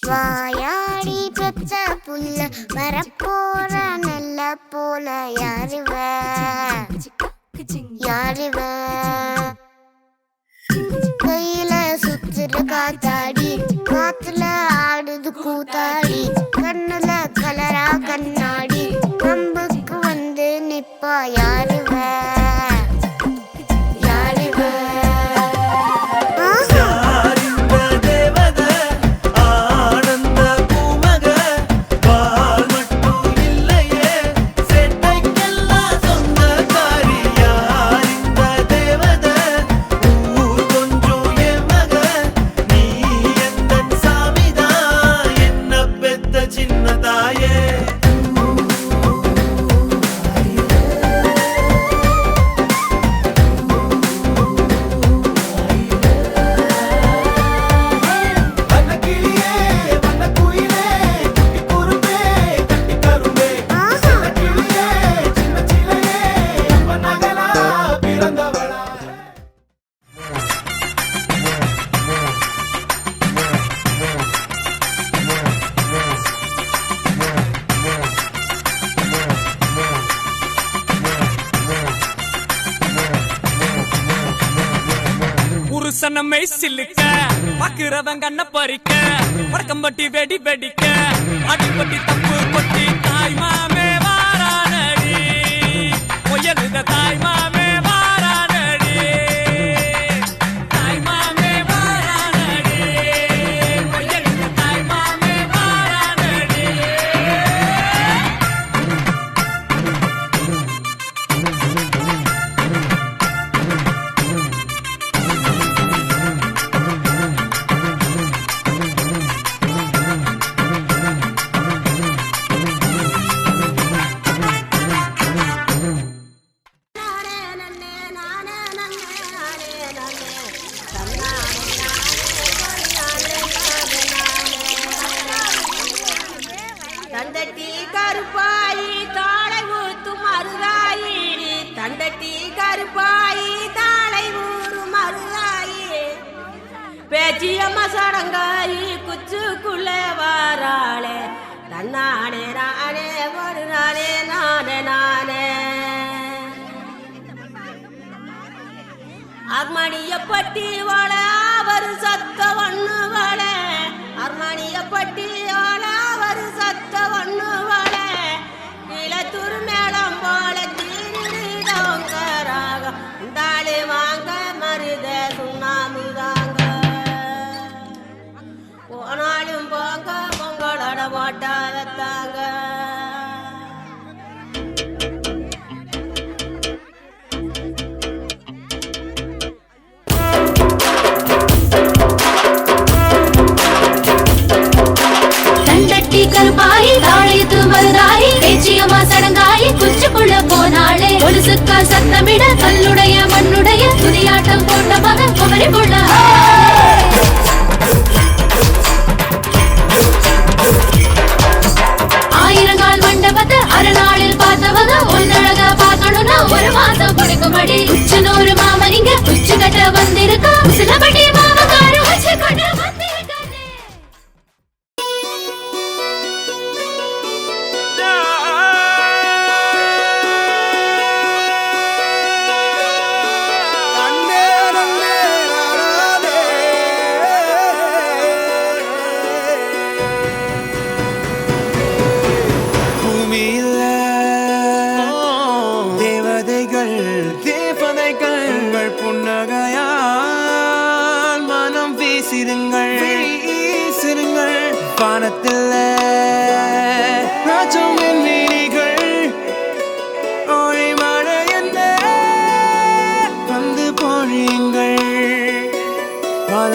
வாயாடி பெத்த புள்ள வரப்போற நல்ல போல யாருவ யாருவ கையில சுத்துற காத்தாடி காத்துல ஆடுது கூத்தாடி கண்ணுல கலரா கண்ணாடி நம்புக்கு வந்து நிப்பா யாருவ புருஷனமை சில்லுக்க பாக்குறவங்க கண்ண பறிக்க வடக்கம்பட்டி வெடி வெடிக்க அடிப்பட்டி தப்பு கொட்டி தாய் மாமே வாரானடி பொய்யலுத தாய் மாமே வாரானடி தாய் மாமே வாரானடி பொய்யலுத தாய் மாமே வாரானடி தண்டட்டி கருப்பாயி தாளை ஊத்தும் மருதாயி தண்டட்டி கருப்பாயி தாளை ஊறும் மருதாயி பேச்சியம்மா சடங்காயி குச்சுக்குள்ளே வாராளே தன்னானே நானே ஒரு நானே நானே நானே அர்மணியப்பட்டி வாழ அவர் சத்த ஒண்ணு வாழ அர்மணியப்பட்டி வாழ அவர் சத்த ஒண்ணு வாழ இளத்தூர் மேளம் போல தீரிடாங்க தாளி வாங்க மருத சுண்ணாமுதாங்க போனாலும் போங்க பொங்கலோட போட்டாலத்தாங்க கருப்பாயி தாழையத்து மருதாயி பேச்சியம்மா சடங்காயி குச்சுக்குள்ள போனாளே ஒழுசுக்கா சத்தமிட கல்லுடைய மண்ணுடைய துதியாட்டம் போட்ட மகன் குமரி புள்ள ஆயிரங்கால் மண்டபத்தை அரைநாளில் பார்த்தவங்க ஒன்னழகா பார்க்கணும்னா ஒரு மாசம் கொடுக்கும்படி உச்சனூறு மாமனிங்க உச்சு கட்ட வந்திருக்கா சிலபடி மாமக்காரு உச்சு கட்ட வானத்தில் ராஜமின் வீதிகள் ஓடி மழை என்ன வந்து பொழியுங்கள் பல